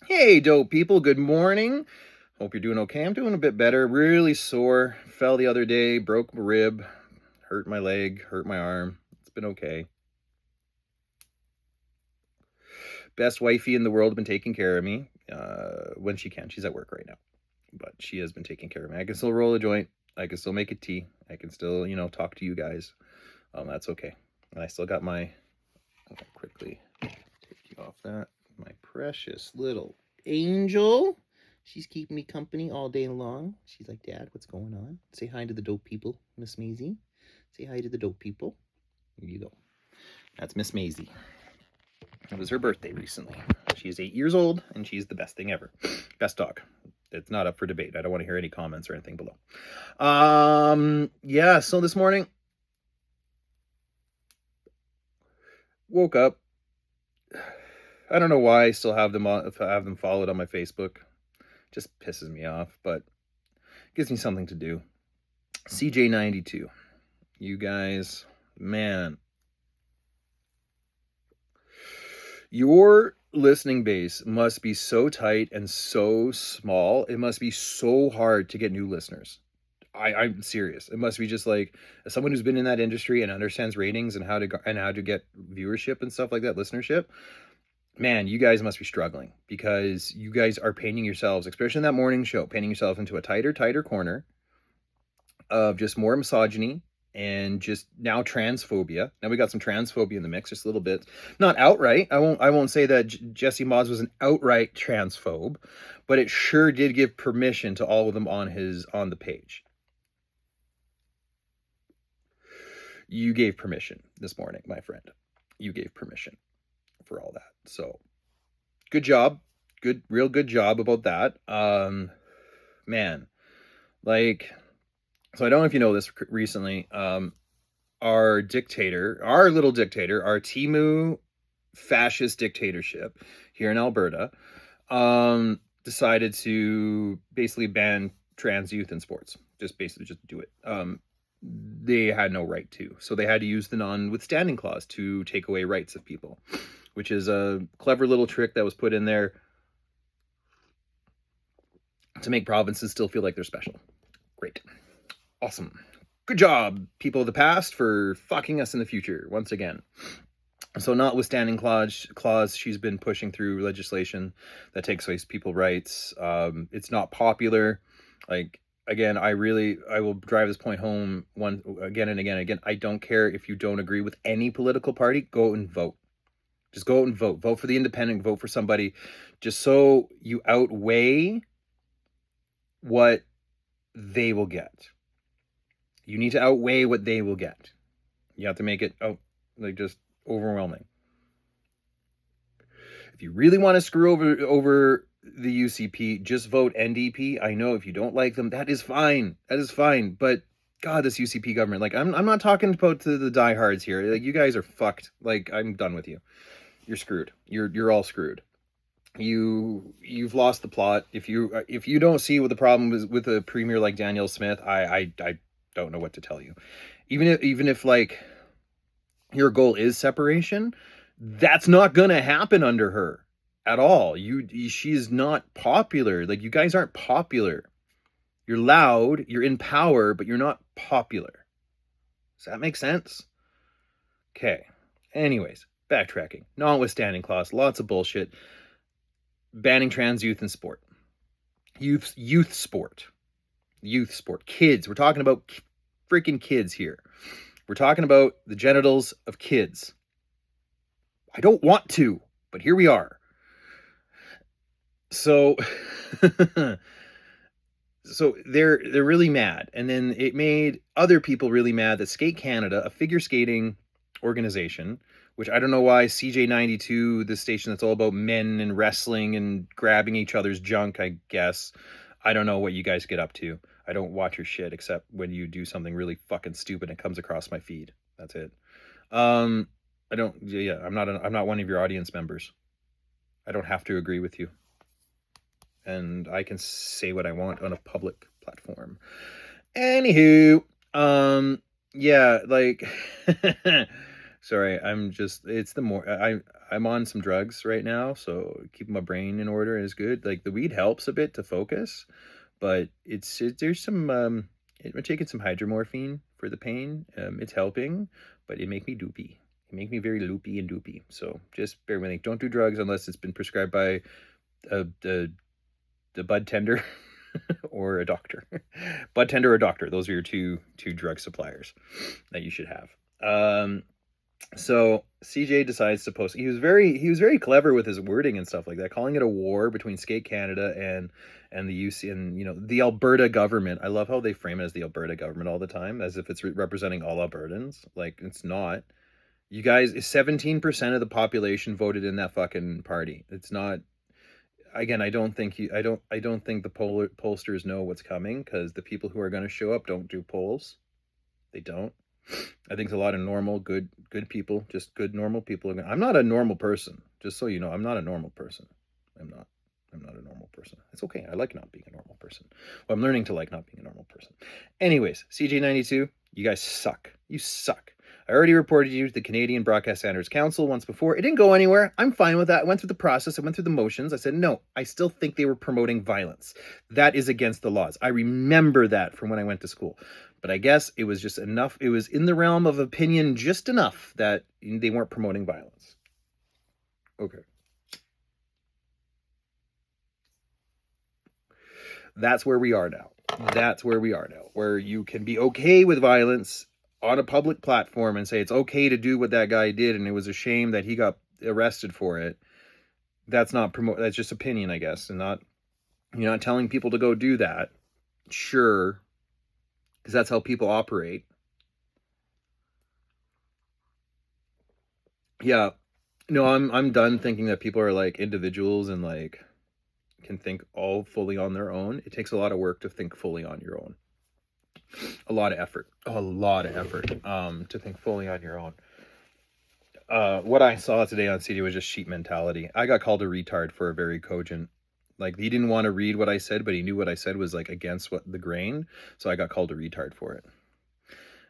Hey, dope people, good morning. Hope you're doing okay. I'm doing a bit better. Really sore. Fell the other day, broke my rib, hurt my leg, hurt my arm. It's been okay. Best wifey in the world, been taking care of me when she can. She's at work right now, but she has been taking care of me. I can still roll a joint. I can still make a tea. I can still, talk to you guys. That's okay. And I still got my, quickly take you off that. My precious little angel. She's keeping me company all day long. She's like, Dad, what's going on? Say hi to the dope people, Miss Maisie. Say hi to the dope people. Here you go. That's Miss Maisie. It was her birthday recently. She is 8 years old, and she's the best thing ever. Best dog. It's not up for debate. I don't want to hear any comments or anything below. Yeah, so this morning, woke up. I don't know why I still have them followed on my Facebook. Just pisses me off, but gives me something to do. CJAY. You guys, man. Your listening base must be so tight and so small. It must be so hard to get new listeners. I'm serious. It must be just like, as someone who's been in that industry and understands ratings and how to get viewership and stuff like that, listenership. Man, you guys must be struggling, because you guys are painting yourselves, especially in that morning show, painting yourself into a tighter corner of just more misogyny and just now transphobia. Now we got some transphobia in the mix, just a little bit. Not outright. I won't say that Jesse Moz was an outright transphobe, but it sure did give permission to all of them on the page. You gave permission this morning, my friend. You gave permission for all that. So good job. Real good job about that. Man, like, so I don't know if you know this recently. Our little dictator, our Timu fascist dictatorship here in Alberta, decided to basically ban trans youth in sports. Just do it. They had no right to. So they had to use the non-withstanding clause to take away rights of people, which is a clever little trick that was put in there to make provinces still feel like they're special. Great. Awesome. Good job, people of the past, for fucking us in the future once again. So notwithstanding clause, she's been pushing through legislation that takes away people's rights. It's not popular. Like, again, I will drive this point home again and again. I don't care if you don't agree with any political party. Go and vote. Just go out and vote. Vote for the independent. Vote for somebody, just so you outweigh what they will get. You need to outweigh what they will get. You have to make it just overwhelming. If you really want to screw over the UCP, just vote NDP. I know if you don't like them, that is fine. But God, this UCP government, like, I'm not talking about to the diehards here. Like, you guys are fucked. Like, I'm done with you. You're screwed. You're all screwed. You've lost the plot. If you don't see what the problem is with a premier like Danielle Smith, I don't know what to tell you. Even if like your goal is separation, that's not gonna happen under her at all. She's not popular. Like, you guys aren't popular. You're loud, you're in power, but you're not popular. Does that make sense? Okay. Anyways, backtracking. Notwithstanding clause, lots of bullshit. Banning trans youth in sport. Youth sport. Kids. We're talking about freaking kids here. We're talking about the genitals of kids. I don't want to, but here we are. So so they're really mad, and then it made other people really mad that Skate Canada, a figure skating organization, which I don't know why CJAY, the station that's all about men and wrestling and grabbing each other's junk, I guess. I don't know what you guys get up to. I don't watch your shit except when you do something really fucking stupid and it comes across my feed. That's it. I'm not one of your audience members. I don't have to agree with you. And I can say what I want on a public platform. Anywho, yeah, like sorry, it's the more I'm on some drugs right now, so keeping my brain in order is good. Like the weed helps a bit to focus, but there's some I'm taking some hydromorphine for the pain. It's helping, but it make me doopy. It make me very loopy and doopy. So just bear with me. Don't do drugs unless it's been prescribed by the bud tender or a doctor. Bud tender or doctor. Those are your two drug suppliers that you should have. So CJ decides to post. He was very clever with his wording and stuff like that, calling it a war between Skate Canada and the UC and the Alberta government. I love how they frame it as the Alberta government all the time, as if it's representing all Albertans. Like it's not. You guys, 17% of the population voted in that fucking party. It's not. Again, I don't think the pollsters know what's coming, because the people who are going to show up don't do polls. They don't. I think it's a lot of normal, good people, just good normal people. I'm not a normal person, just so you know. I'm not a normal person. I'm not a normal person. It's okay. I like not being a normal person. Well, I'm learning to like not being a normal person. Anyways, CJ92, you guys suck. You suck. I already reported you to the Canadian Broadcast Standards Council once before. It didn't go anywhere. I'm fine with that. I went through the process. I went through the motions. I said, no, I still think they were promoting violence. That is against the laws. I remember that from when I went to school. But I guess it was just enough. It was in the realm of opinion just enough that they weren't promoting violence. Okay. That's where we are now. Where you can be okay with violence on a public platform and say it's okay to do what that guy did and it was a shame that he got arrested for it. That's not that's just opinion, I guess. And you're not telling people to go do that. Sure. Because that's how people operate. Yeah. No, I'm done thinking that people are like individuals and like can think all fully on their own. It takes a lot of work to think fully on your own. A lot of effort to think fully on your own. What I saw today on CD was just sheep mentality. I got called a retard for a very cogent, like he didn't want to read what I said, but he knew what I said was like against what the grain. So I got called a retard for it.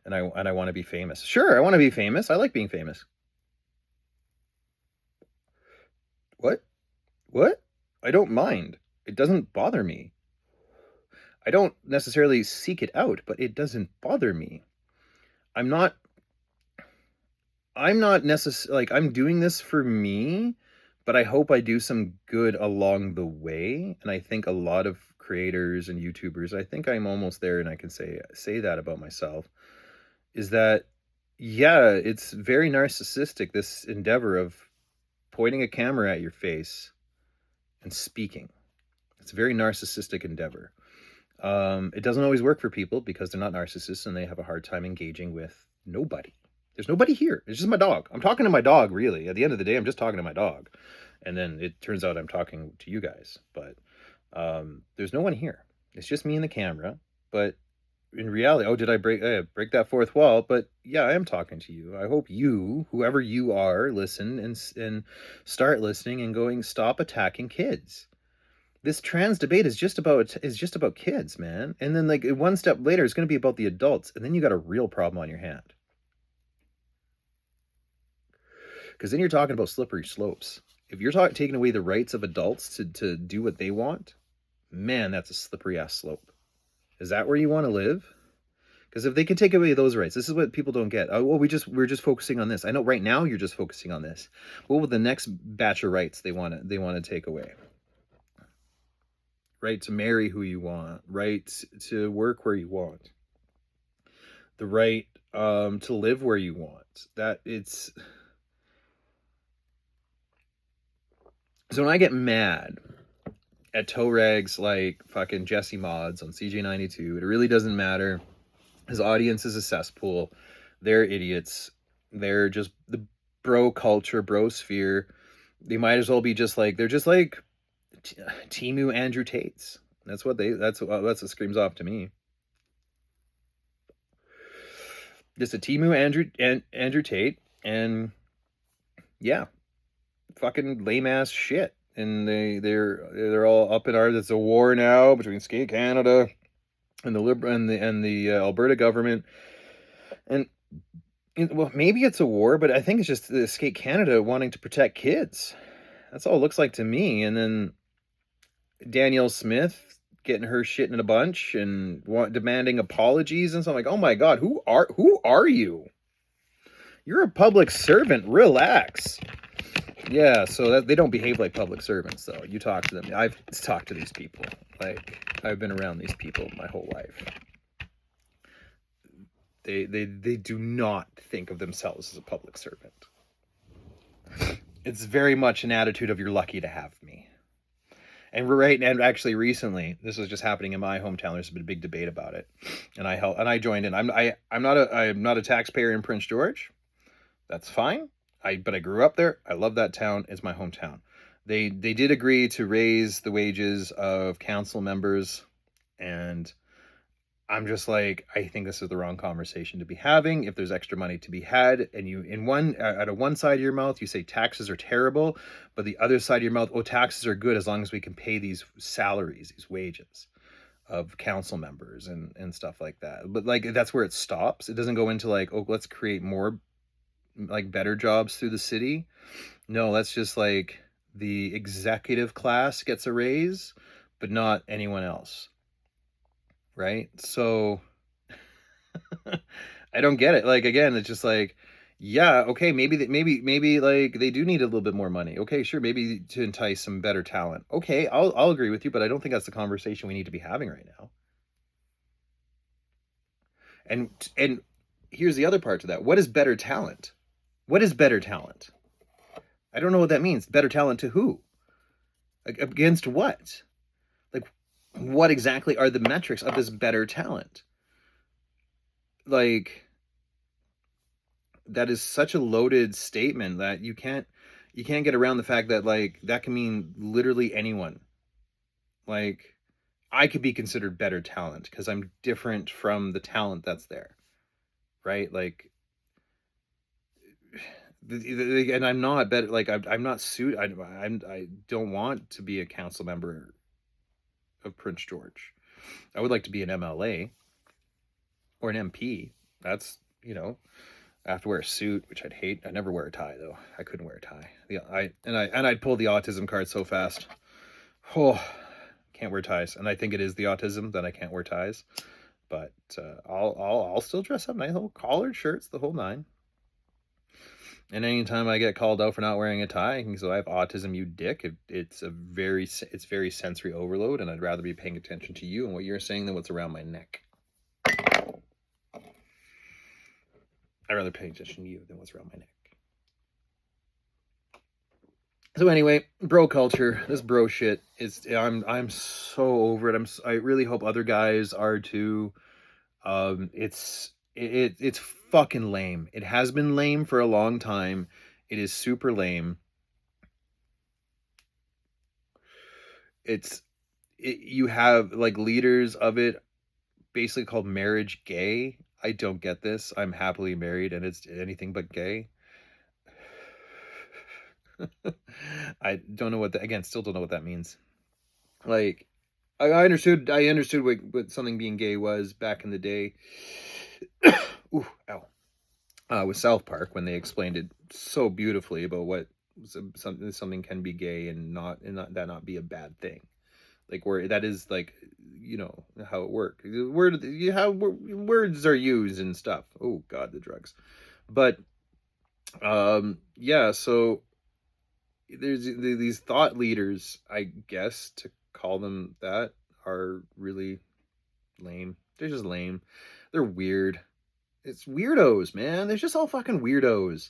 And I want to be famous. Sure, I want to be famous. I like being famous. What? I don't mind. It doesn't bother me. I don't necessarily seek it out, but it doesn't bother me. I'm not necessarily like, I'm doing this for me, but I hope I do some good along the way. And I think a lot of creators and YouTubers, I think I'm almost there, and I can say that about myself, is that, yeah, it's very narcissistic, this endeavor of pointing a camera at your face and speaking. It's a very narcissistic endeavor. It doesn't always work for people because they're not narcissists and they have a hard time engaging with nobody. There's nobody here. It's just my dog. I'm talking to my dog, really. At the end of the day, I'm just talking to my dog. And then it turns out I'm talking to you guys. But there's no one here. It's just me and the camera. But in reality, did I break that fourth wall? But yeah, I am talking to you. I hope you, whoever you are, listen and start listening and going, stop attacking kids. This trans debate is just about kids, man. And then like one step later, it's going to be about the adults. And then you got a real problem on your hand. Because then you're talking about slippery slopes. If you're taking away the rights of adults to do what they want, man, that's a slippery ass slope. Is that where you want to live? Because if they can take away those rights, this is what people don't get. Oh, well, we're just focusing on this. I know right now you're just focusing on this. What will the next batch of rights they want to take away? Right to marry who you want, right to work where you want, the right to live where you want. That it's so when I get mad at toe rags like fucking Jesse Mods on CJ92, it really doesn't matter. His audience is a cesspool. They're idiots. They're just the bro culture, bro sphere. They might as well be just like, they're just like Timu Andrew Tates. That's what screams off to me. Just a Timu Andrew Tate, and yeah, fucking lame ass shit. And they're all up in arms. It's a war now between Skate Canada and the Alberta government. And Well, maybe it's a war, but I think it's just the Skate Canada wanting to protect kids. That's all it looks like to me. And then Danielle Smith getting her shit in a bunch and demanding apologies and stuff. Like, oh my god, who are you? You're a public servant. Relax. Yeah, so that, they don't behave like public servants, though. You talk to them. I've talked to these people. Like, I've been around these people my whole life. They do not think of themselves as a public servant. It's very much an attitude of you're lucky to have me. And actually recently, this was just happening in my hometown. There's been a big debate about it, and I joined in. I'm not a taxpayer in Prince George. That's fine. But I grew up there. I love that town. It's my hometown. They did agree to raise the wages of council members, and I'm just like, I think this is the wrong conversation to be having. If there's extra money to be had, and you out of one side of your mouth you say taxes are terrible, but the other side of your mouth, oh, taxes are good as long as we can pay these salaries, these wages of council members and stuff like that. But like, that's where it stops. It doesn't go into like, oh, let's create more like better jobs through the city. No, that's just like the executive class gets a raise, but not anyone else. Right? So I don't get it. Like, again, it's just like, yeah, okay, maybe like they do need a little bit more money. Okay, sure, maybe to entice some better talent. Okay, I'll agree with you, but I don't think that's the conversation we need to be having right now. And here's the other part to that. What is better talent? What is better talent? I don't know what that means. Better talent to who? Against what? Like, what exactly are the metrics of this better talent? Like, that is such a loaded statement that you can't get around the fact that like that can mean literally anyone. Like, I could be considered better talent because I'm different from the talent that's there, right? Like, and I'm not better. Like, I'm not suit. I don't want to be a council member of Prince George. I would like to be an MLA or an MP. That's, I have to wear a suit, which I'd hate. I never wear a tie though. I couldn't wear a tie. I'd pull the autism card so fast. Oh, can't wear ties. And I think it is the autism that I can't wear ties. But I'll still dress up nice, little collared shirts, the whole nine. And anytime I get called out for not wearing a tie, so I have autism, you dick. It's very sensory overload, and I'd rather be paying attention to you and what you're saying than what's around my neck. I'd rather pay attention to you than what's around my neck. So anyway, bro culture, this bro shit is, I'm so over it. I really hope other guys are too. It's fucking lame. It has been lame for a long time. It is super lame. You have like leaders of it basically called marriage gay. I don't get this. I'm happily married and it's anything but gay. I don't know what that, again, still don't know what that means. Like, I understood what something being gay was back in the day. Ooh, ow. With South Park, when they explained it so beautifully about what something can be gay and that not be a bad thing. Like, where that is like, how it works. How words are used and stuff. Oh God, the drugs. But yeah, so there's these thought leaders, I guess, to call them that, are really lame. They're just lame. They're weird. It's weirdos, man. They're just all fucking weirdos.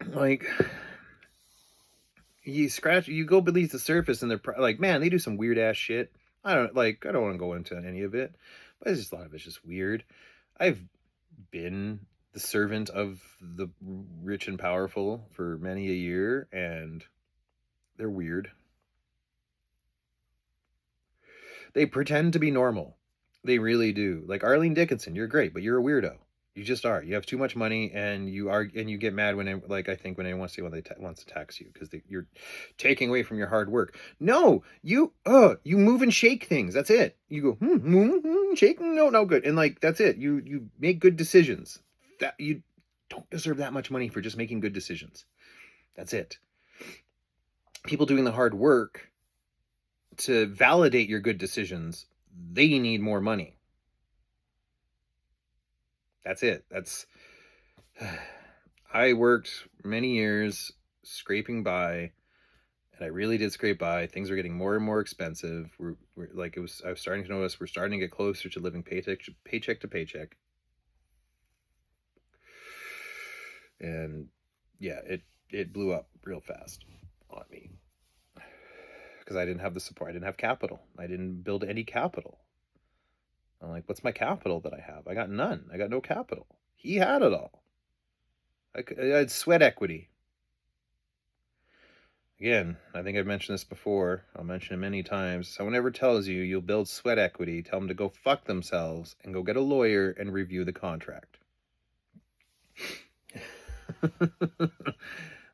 Like, you go beneath the surface and they're like, man, they do some weird ass shit. I don't want to go into any of it, but it's just, a lot of it's just weird. I've been the servant of the rich and powerful for many a year, and they're weird. They pretend to be normal. They really do. Like, Arlene Dickinson, you're great, but you're a weirdo. You just are. You have too much money, and you get mad when I think when anyone wants to tax you because you're taking away from your hard work. No, you move and shake things. That's it. You go shake. No good, and like that's it. You make good decisions. That you don't deserve that much money for just making good decisions. That's it. People doing the hard work to validate your good decisions, they need more money. That's it. I worked many years scraping by, and I really did scrape by. Things are getting more and more expensive. I was starting to notice we're starting to get closer to living paycheck to paycheck. And yeah, it blew up real fast on me because I didn't have the support. I didn't have capital. I didn't build any capital. I'm like, what's my capital that I have? I got none. I got no capital. He had it all. I had sweat equity. Again, I think I've mentioned this before. I'll mention it many times. Someone ever tells you you'll build sweat equity, tell them to go fuck themselves and go get a lawyer and review the contract.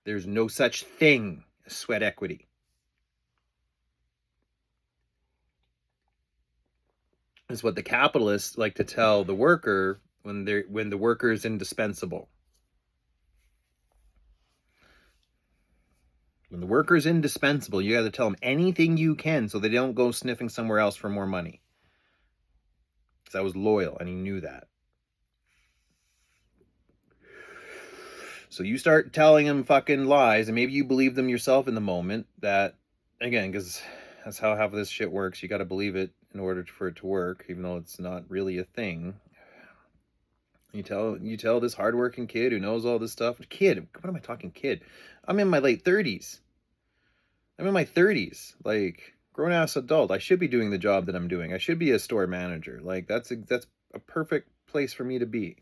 There's no such thing as sweat equity. It's what the capitalists like to tell the worker when the worker is indispensable. When the worker is indispensable, you got to tell them anything you can so they don't go sniffing somewhere else for more money. Because I was loyal, and he knew that. So you start telling him fucking lies, and maybe you believe them yourself in the moment. That, again, because that's how half of this shit works. You got to believe it in order for it to work, even though it's not really a thing. You tell this hardworking kid who knows all this stuff. Kid, what am I talking kid? I'm in my late 30s. I'm in my 30s. Like, grown-ass adult. I should be doing the job that I'm doing. I should be a store manager. Like, that's a perfect place for me to be.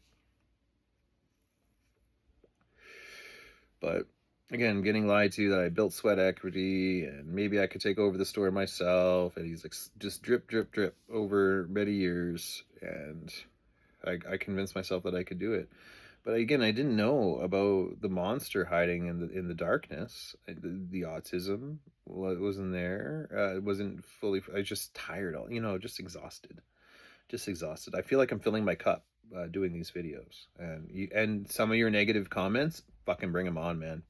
But again, getting lied to that I built sweat equity and maybe I could take over the store myself, and he's like just drip over many years, and I convinced myself that I could do it. But again, I didn't know about the monster hiding in the darkness. The autism wasn't there. It wasn't fully. I was just tired. Just exhausted. I feel like I'm filling my cup doing these videos, and some of your negative comments, fucking bring them on, man.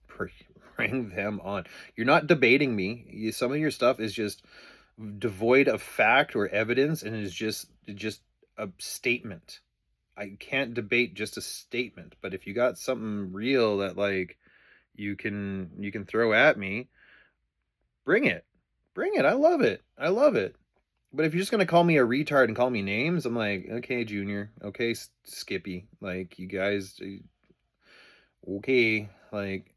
Bring them on. You're not debating me. Some of your stuff is just devoid of fact or evidence, and is just a statement. I can't debate just a statement, but if you got something real that like you can throw at me, bring it. I love it. But if you're just gonna call me a retard and call me names, I'm like, okay, Junior, okay, Skippy, like you guys, okay, like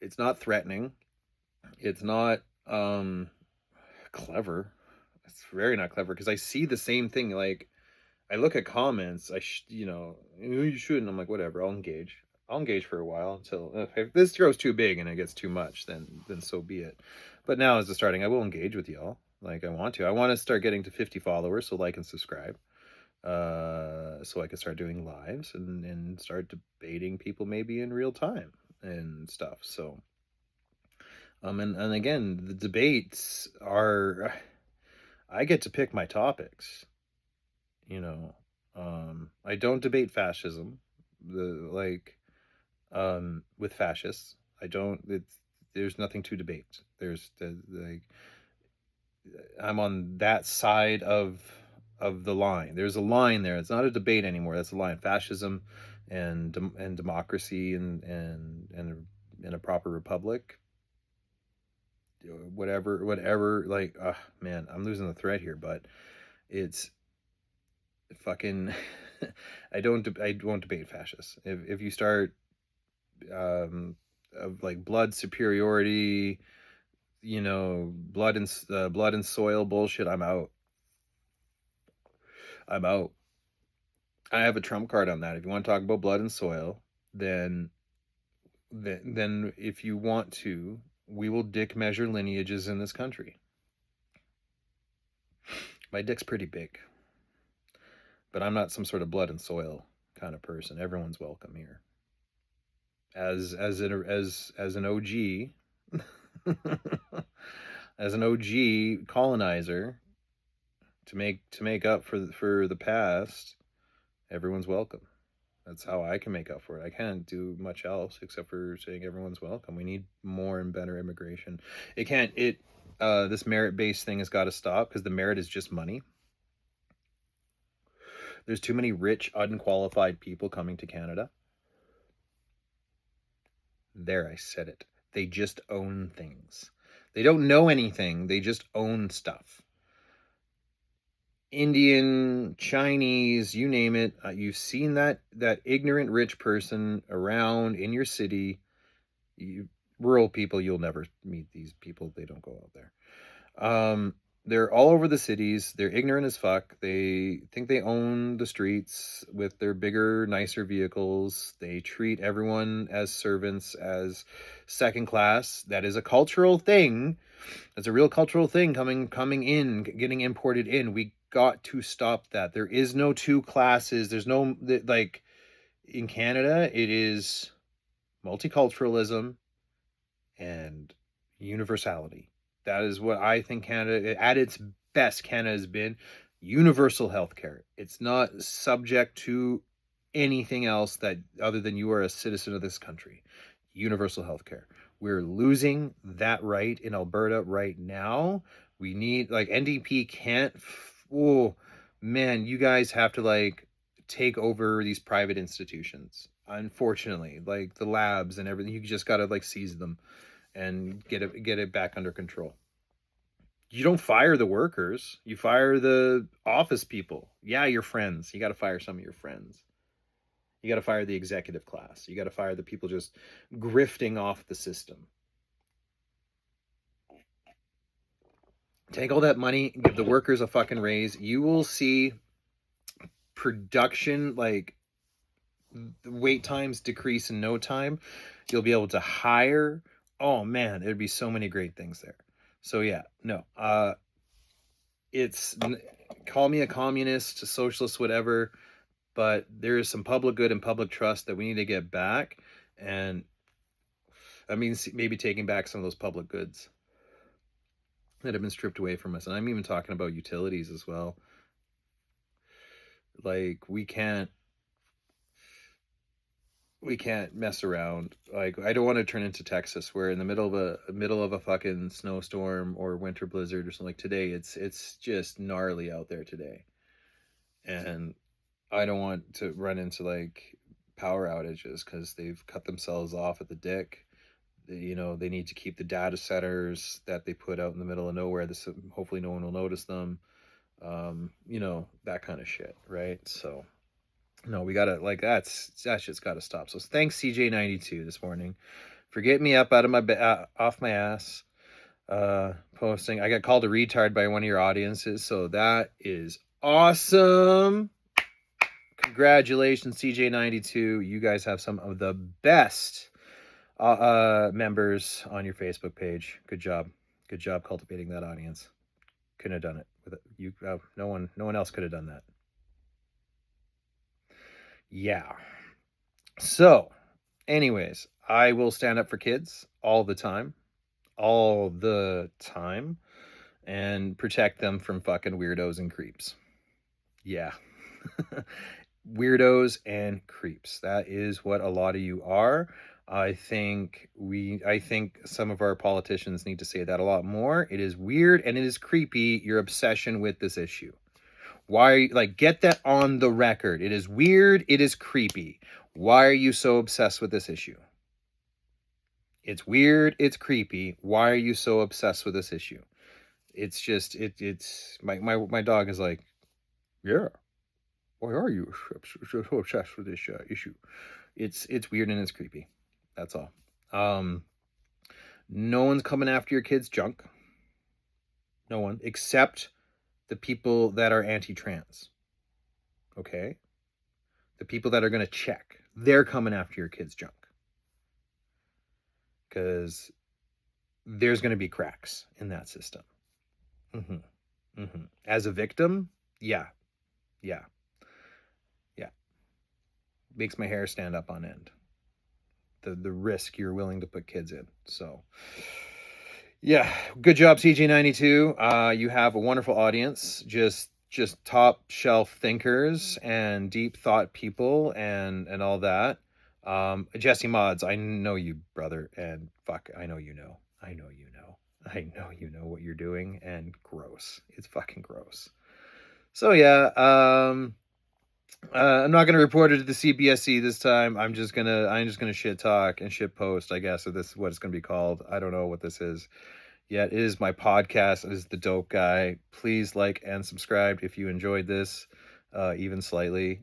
it's not threatening, it's not clever, it's very not clever because I see the same thing. Like I look at comments, you shouldn't. I'm like, whatever, I'll engage for a while until if this grows too big and it gets too much, then so be it. But now as the starting, I will engage with y'all. Like I want to start getting to 50 followers, so like and subscribe, so I can start doing lives and start debating people maybe in real time and stuff. So and again, the debates are, I get to pick my topics. I don't debate fascism with fascists. There's nothing to debate. I'm on that side of the line. There's a line there. It's not a debate anymore. That's a line. Fascism and democracy and a proper republic. Whatever. Like, man, I'm losing the thread here, but it's fucking. I won't debate fascists. If you start of like blood superiority, blood and soil bullshit, I'm out. I have a trump card on that. If you want to talk about blood and soil, then if you want to, we will dick measure lineages in this country. My dick's pretty big. But I'm not some sort of blood and soil kind of person. Everyone's welcome here. As an OG, as an OG colonizer, to make up for the past, everyone's welcome. That's how I can make up for it. I can't do much else except for saying everyone's welcome. We need more and better immigration. This merit-based thing has got to stop, because the merit is just money. There's too many rich, unqualified people coming to Canada. There, I said it. They just own things. They don't know anything. They just own stuff. Indian, Chinese, you name it. You've seen that ignorant rich person around in your city. Rural people, you'll never meet these people. They don't go out there. They're all over the cities. They're ignorant as fuck. They think they own the streets with their bigger, nicer vehicles. They treat everyone as servants, as second class. That is a cultural thing. That's a real cultural thing coming in, getting imported in. We got to stop that. There is no two classes. There's no, like, in Canada, it is multiculturalism and universality. That is what I think Canada, at its best, Canada has been. Universal healthcare. It's not subject to anything else that other than you are a citizen of this country. Universal healthcare. We're losing that right in Alberta right now. We need, like, NDP can't. Oh man, you guys have to, like, take over these private institutions. Unfortunately, like the labs and everything, you just gotta, like, seize them and get it back under control. You don't fire the workers. You fire the office people. Yeah, your friends. You got to fire some of your friends. You got to fire the executive class. You got to fire the people just grifting off the system. Take all that money, give the workers a fucking raise. You will see production, like, wait times decrease in no time. You'll be able to hire. Oh man, there'd be so many great things there. So yeah, no, it's, call me a communist, a socialist, whatever, but there is some public good and public trust that we need to get back, and that means maybe taking back some of those public goods that have been stripped away from us. And I'm even talking about utilities as well. Like, we can't mess around. Like, I don't want to turn into Texas, where in the middle of a fucking snowstorm or winter blizzard or something like today, it's just gnarly out there today. And I don't want to run into, like, power outages because they've cut themselves off at the dick. They need to keep the data centers that they put out in the middle of nowhere. Hopefully no one will notice them. That kind of shit, right? So no, we gotta, like, that shit's gotta stop. So thanks CJAY this morning for getting me up out of my off my ass, posting. I got called a retard by one of your audiences, so that is awesome. Congratulations, CJAY. You guys have some of the best members on your Facebook page. Good job cultivating that audience. Couldn't have done it with you. No one else could have done that. Yeah. So, anyways, I will stand up for kids all the time, and protect them from fucking weirdos and creeps. Yeah. Weirdos and creeps. That is what a lot of you are. I think some of our politicians need to say that a lot more. It is weird and it is creepy, your obsession with this issue. Why, like, get that on the record. It is weird, it is creepy. Why are you so obsessed with this issue? It's weird, it's creepy. Why are you so obsessed with this issue? It's just, it's my dog is like, yeah, why are you so obsessed with this issue? It's weird and it's creepy. That's all. No one's coming after your kids' junk. No one, except the people that are anti-trans. Okay? The people that are going to check. They're coming after your kids' junk. Because there's going to be cracks in that system. As a victim, yeah. Makes my hair stand up on end. The risk you're willing to put kids in. So yeah, good job, CJ92. You have a wonderful audience. Just top shelf thinkers and deep thought people and all that. Jesse Mods, I know you, brother, and fuck, I know you know. I know you know. I know you know what you're doing, and gross. It's fucking gross. So yeah, I'm not gonna report it to the CBSC this time. I'm just gonna shit talk and shit post, I guess. If this is what it's gonna be called. I don't know what this is. Yet it is my podcast. It is the Dope Guy. Please like and subscribe if you enjoyed this, even slightly.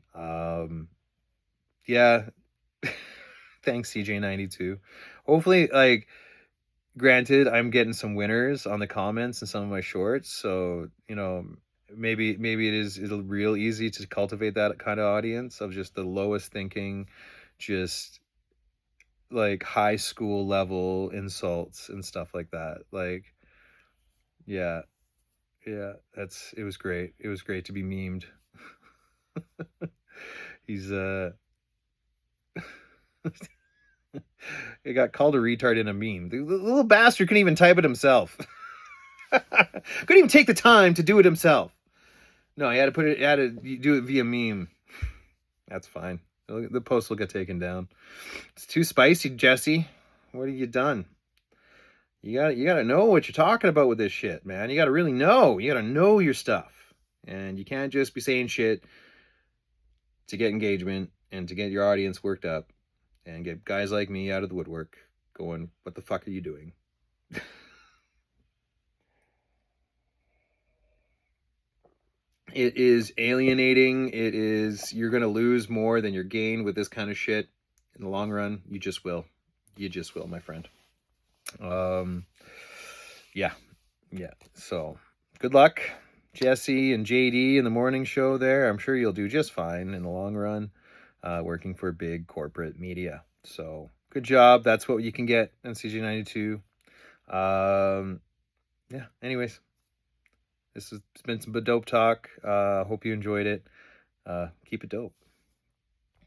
Yeah. Thanks, CJ92. Hopefully, like, granted, I'm getting some winners on the comments and some of my shorts, so maybe it'll real easy to cultivate that kind of audience of just the lowest thinking, just like high school level insults and stuff like that. Like, yeah, it was great. It was great to be memed. He's he got called a retard in a meme. The little bastard couldn't even type it himself. Couldn't even take the time to do it himself. No, he had to do it via meme. That's fine. The post will get taken down. It's too spicy, Jesse. What have you done? You gotta know what you're talking about with this shit, man. You gotta really know. You gotta know your stuff. And you can't just be saying shit to get engagement and to get your audience worked up and get guys like me out of the woodwork going, what the fuck are you doing? It is alienating. You're going to lose more than you're gain with this kind of shit in the long run. You just will. You just will, my friend. Yeah. So good luck, Jesse and JD in the morning show there. I'm sure you'll do just fine in the long run, working for big corporate media. So good job. That's what you can get in CJ92. Yeah. Anyways, this has been some dope talk. Hope you enjoyed it. Keep it dope.